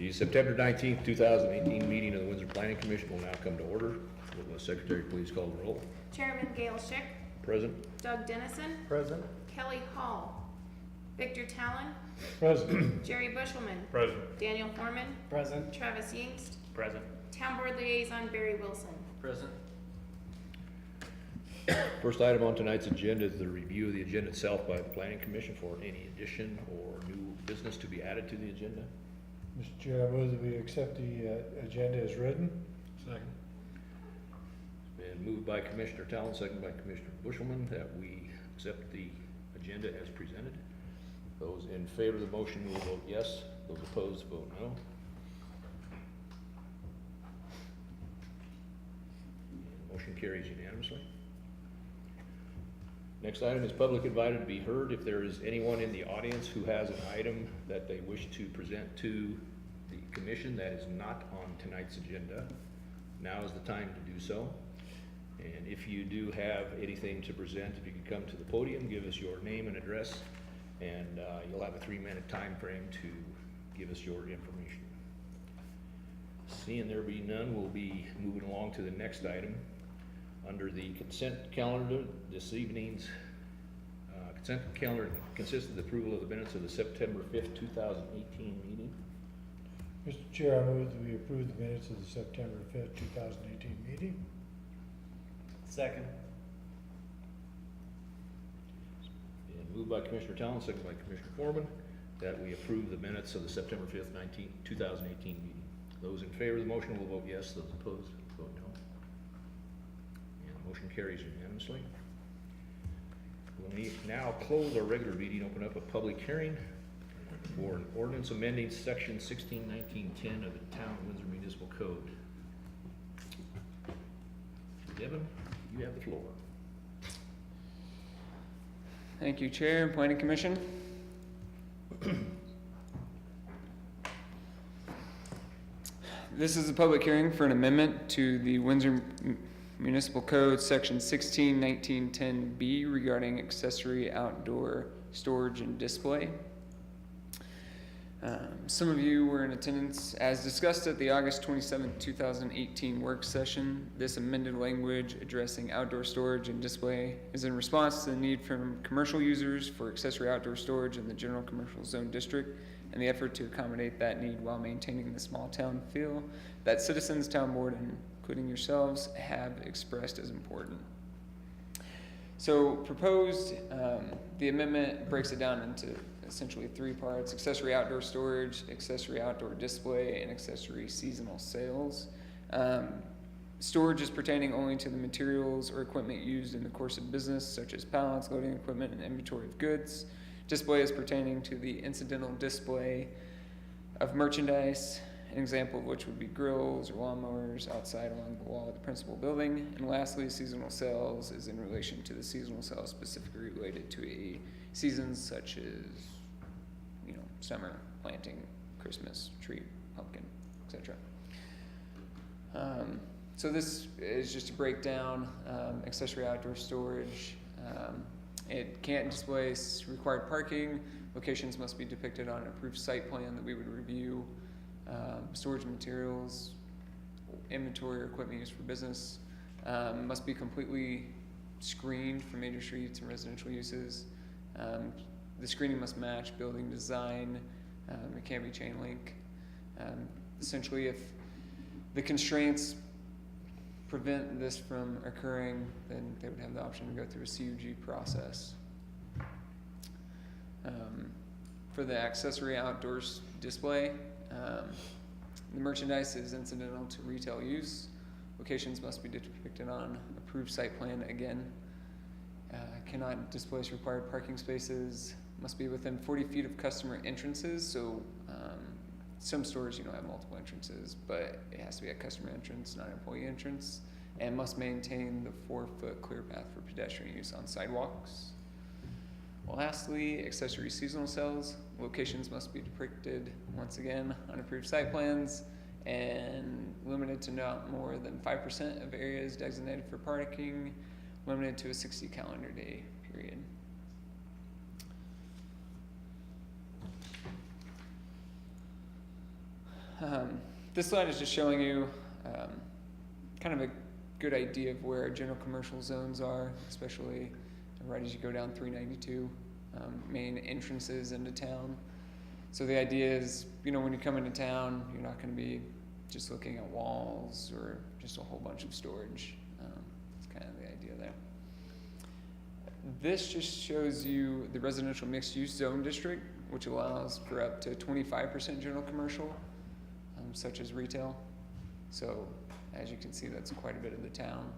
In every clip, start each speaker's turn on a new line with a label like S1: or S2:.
S1: The September 19th, 2018 meeting of the Windsor Planning Commission will now come to order. Will the secretary please call the roll?
S2: Chairman Gail Schick.
S1: Present.
S2: Doug Dennison.
S3: Present.
S2: Kelly Hall. Victor Talon.
S3: Present.
S2: Jerry Bushelman.
S3: Present.
S2: Daniel Foreman.
S3: Present.
S2: Travis Yingst.
S3: Present.
S2: Town Board Liaison Barry Wilson.
S3: Present.
S1: First item on tonight's agenda is the review of the agenda itself by the Planning Commission for any addition or new business to be added to the agenda.
S4: Mr. Chair, I move that we accept the agenda as written.
S3: Second.
S1: It's been moved by Commissioner Talon, second by Commissioner Bushelman, that we accept the agenda as presented. Those in favor of the motion will vote yes. Those opposed vote no. And motion carries unanimously. Next item is public invited to be heard. If there is anyone in the audience who has an item that they wish to present to the commission that is not on tonight's agenda, now is the time to do so. And if you do have anything to present, if you could come to the podium, give us your name and address, and you'll have a 3-minute time frame to give us your information. Seeing there be none, we'll be moving along to the next item. Under the consent calendar, this evening's consent calendar consists of the approval of the minutes of the September 5th, 2018 meeting.
S4: Mr. Chair, I move that we approve the minutes of the September 5th, 2018 meeting.
S3: Second.
S1: And moved by Commissioner Talon, second by Commissioner Foreman, that we approve the minutes of the September 5th, 2018 meeting. Those in favor of the motion will vote yes. Those opposed vote no. And the motion carries unanimously. We'll now close our regular meeting, open up a public hearing for an ordinance amending section 161910 of the Town of Windsor Municipal Code. Devin, you have the floor.
S5: Thank you, Chair and Planning Commission. This is a public hearing for an amendment to the Windsor Municipal Code, Section 161910B, regarding accessory outdoor storage and display. Some of you were in attendance as discussed at the August 27, 2018 work session. This amended language addressing outdoor storage and display is in response to the need from commercial users for accessory outdoor storage in the general commercial zone district and the effort to accommodate that need while maintaining the small town feel that citizens, town board, and including yourselves have expressed as important. So proposed, the amendment breaks it down into essentially 3 parts: accessory outdoor storage, accessory outdoor display, and accessory seasonal sales. Storage is pertaining only to the materials or equipment used in the course of business, such as pallets, loading equipment, and inventory of goods. Display is pertaining to the incidental display of merchandise, an example of which would be grills or lawnmowers outside along the wall of the principal building. And lastly, seasonal sales is in relation to the seasonal sales specifically related to a season such as, summer, planting, Christmas, tree, pumpkin, etc. So this is just to break down accessory outdoor storage. It can't display required parking. Locations must be depicted on an approved site plan that we would review. Storage materials, inventory, or equipment used for business must be completely screened from major streets and residential uses. The screening must match building design. It can't be chain link. Essentially, if the constraints prevent this from occurring, then they would have the option to go through a CUG process. For the accessory outdoors display, the merchandise is incidental to retail use. Locations must be depicted on approved site plan again. Cannot displace required parking spaces. Must be within 40 feet of customer entrances. So some stores, have multiple entrances, but it has to be a customer entrance, not an employee entrance. And must maintain the 4-foot clear path for pedestrian use on sidewalks. Lastly, accessory seasonal sales. Locations must be depicted, once again, on approved site plans and limited to not more than 5% of areas designated for parking, limited to a 60 calendar day period. This slide is just showing you kind of a good idea of where general commercial zones are, especially right as you go down 392, main entrances into town. So the idea is, when you come into town, you're not going to be just looking at walls or just a whole bunch of storage. That's kind of the idea there. This just shows you the residential mixed-use zone district, which allows for up to 25% general commercial, such as retail. So as you can see, that's quite a bit of the town.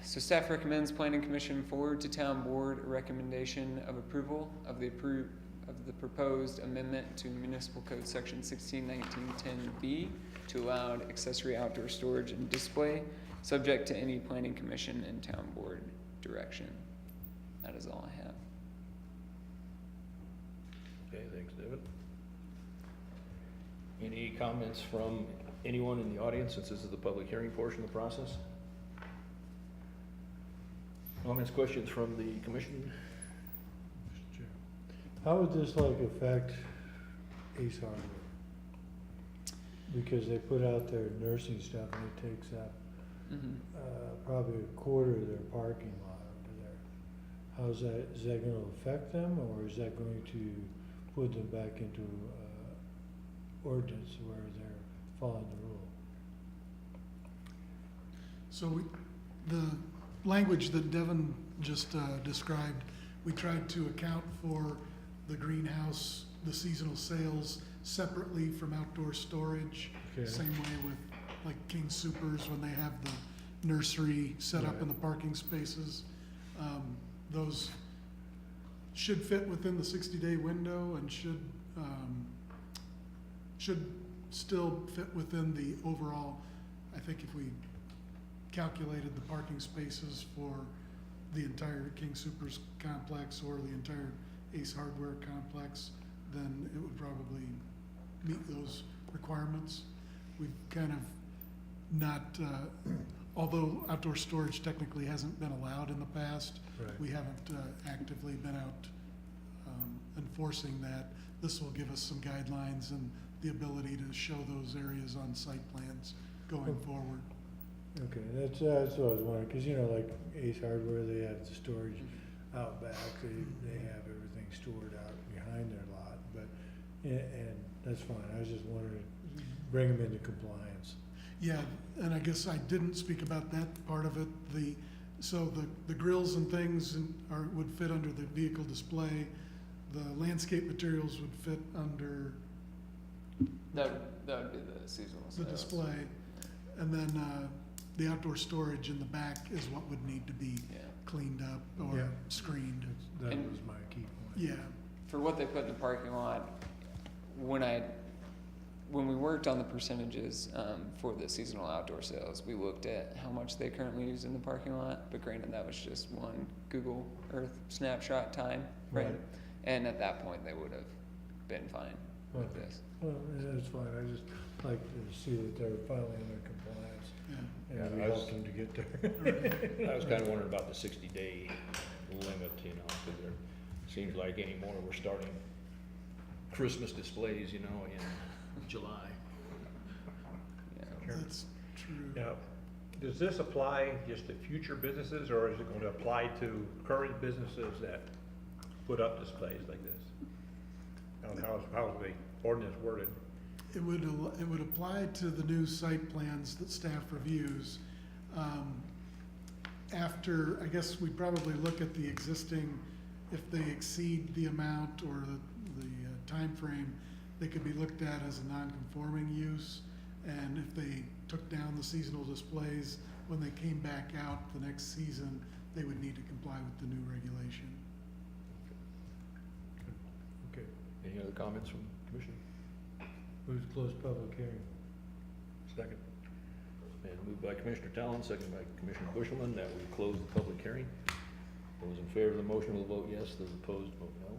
S5: So staff recommends Planning Commission forward to Town Board a recommendation of approval of the proposed amendment to Municipal Code Section 161910B to allow accessory outdoor storage and display, subject to any Planning Commission and Town Board direction. That is all I have.
S1: Okay, thanks, David. Any comments from anyone in the audience, since this is the public hearing portion of the process? Comments, questions from the commission?
S4: Mr. Chair. How would this affect Ace Hardware? Because they put out their nursing stuff and it takes up probably a quarter of their parking lot over there. Is that gonna affect them, or is that going to put them back into ordinance where they're following the rule?
S6: So the language that Devin just described, we tried to account for the greenhouse, the seasonal sales separately from outdoor storage.
S4: Okay.
S6: Same way with like King Soopers when they have the nursery set up in the parking spaces. Those should fit within the 60-day window and should still fit within the overall. I think if we calculated the parking spaces for the entire King Soopers complex or the entire Ace Hardware complex, then it would probably meet those requirements. We've kind of not, although outdoor storage technically hasn't been allowed in the past,
S4: Right.
S6: we haven't actively been out enforcing that. This will give us some guidelines and the ability to show those areas on site plans going forward.
S4: Okay, that's what I was wondering, because like Ace Hardware, they have the storage out back, they have everything stored out behind their lot, but, and that's fine, I was just wondering, bring them into compliance.
S6: Yeah, and I guess I didn't speak about that part of it. So the grills and things would fit under the vehicle display. The landscape materials would fit under
S5: That would be the seasonal
S6: the
S5: sales.
S6: display. And then the outdoor storage in the back is what would need to be
S5: Yeah.
S6: cleaned up or
S4: Yeah.
S6: screened.
S4: That
S5: And-
S4: was my key point.
S6: Yeah,
S5: For what they put in the parking lot, when we worked on the percentages for the seasonal outdoor sales, we looked at how much they currently use in the parking lot, but granted, that was just one Google Earth snapshot time, right?
S4: Right.
S5: And at that point, they would have been fine with
S4: Okay.
S5: this.
S4: Well, yeah, that's fine, I just like to see that they're finally under compliance,
S6: yeah.
S1: Yeah,
S4: and we
S1: I
S4: help
S1: was-
S4: them to get there.
S1: I was kind of wondering about the 60-day limit, because there seems like anymore we're starting Christmas displays, in July.
S5: Yeah.
S6: That's true.
S3: Now, does this apply just to future businesses, or is it going to apply to current businesses that put up displays like this? And how's the ordinance worded?
S6: It would apply to the new site plans that staff reviews. After, I guess we probably look at the existing, if they exceed the amount or the timeframe, they could be looked at as a non-conforming use. And if they took down the seasonal displays, when they came back out the next season, they would need to comply with the new regulation.
S4: Okay,
S1: Any other comments from the commission?
S4: move to close public hearing.
S1: Second. And moved by Commissioner Talon, second by Commissioner Bushelman, that we close the public hearing. Those in favor of the motion will vote yes, those opposed vote no.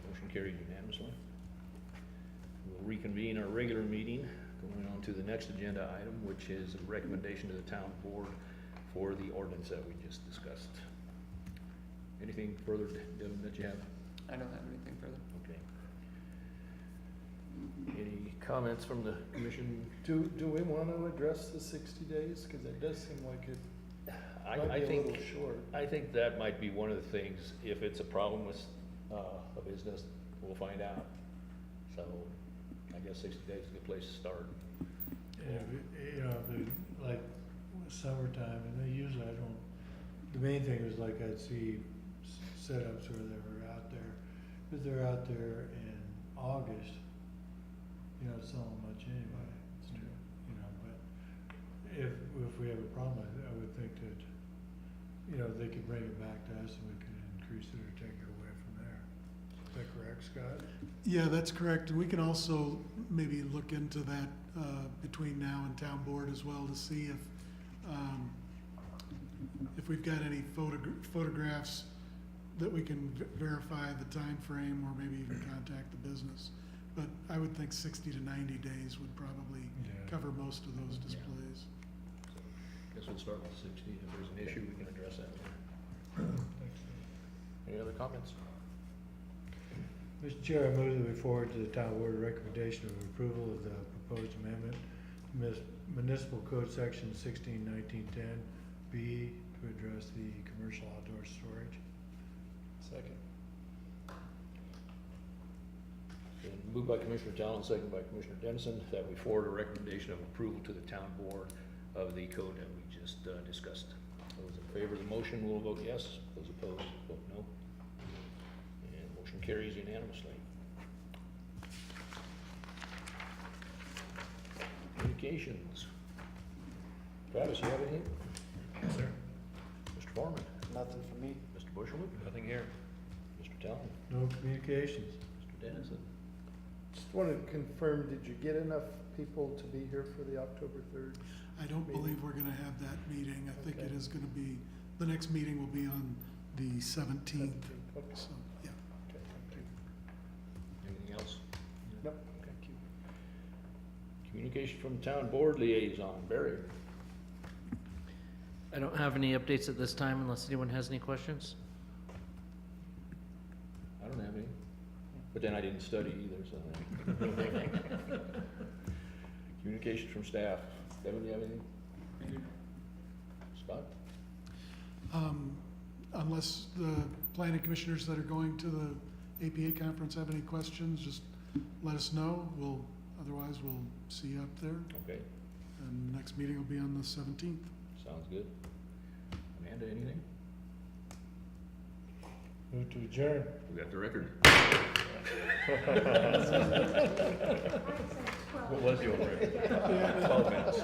S1: Motion carried unanimously. We'll reconvene our regular meeting, going on to the next agenda item, which is a recommendation to the town board for the ordinance that we just discussed. Anything further, Devin, that you have?
S5: I don't have anything further.
S1: Okay. Any comments from the commission?
S4: Do we wanna address the 60 days? Cause it does seem like it might
S1: I
S4: be a
S1: think,
S4: little short.
S1: I think that might be one of the things, if it's a problem with, a business, we'll find out. So, I guess 60 days is a good place to start.
S4: And you know, like summertime, and they usually, I don't, the main thing was like I'd see setups where they were out there, but they're out there in August, you know, it's not much anyway. It's true. You know, but if we have a problem, I would think that, you know, they could bring it back to us and we could increase it or take it away from there. Is that correct, Scott?
S6: Yeah, that's correct. And we can also maybe look into that between now and town board as well to see if we've got any photographs that we can verify the time frame, or maybe even contact the business. But I would think 60 to 90 days would probably
S4: Yeah.
S6: cover most of those displays.
S1: Guess we'll start with 60. If there's an issue, we can address that later. Any other comments?
S4: Mr. Chair, I move that we forward to the town board a recommendation of approval of the proposed amendment, municipal code section 16-1910B, to address the commercial outdoor storage. Second.
S1: Been moved by Commissioner Talon, second by Commissioner Dennison, that we forward a recommendation of approval to the town board of the code that we just discussed. Those in favor of the motion will vote yes. Those opposed, vote no. And motion carries unanimously. Communications. Travis, you have anything?
S7: Yes, sir.
S1: Mr. Foreman?
S7: Nothing for me.
S1: Mr. Bushelman? Nothing here. Mr. Talon?
S4: No communications.
S1: Mr. Dennison?
S7: Just wanted to confirm, did you get enough people to be here for the October 3rd?
S6: I don't believe we're gonna have that meeting. I think it
S7: Okay.
S6: is gonna be, the next meeting will be on the 17th.
S7: Okay.
S6: So, yeah.
S7: Okay, thank you.
S1: Anything else?
S7: Nope,
S1: Okay.
S7: thank you.
S1: Communication from town board liaison, Barry.
S8: I don't have any updates at this time unless anyone has any questions.
S1: I don't have any, but then I didn't study either, so. Communications from staff. Devin, do you have anything? Scott?
S6: Unless the planning commissioners that are going to the APA conference have any questions, just let us know. Otherwise we'll see you up there.
S1: Okay,
S6: And the next meeting will be on the 17th.
S1: sounds good. Amanda, anything?
S4: Move to adjourn.
S1: We got the record. What was your record? 12 minutes.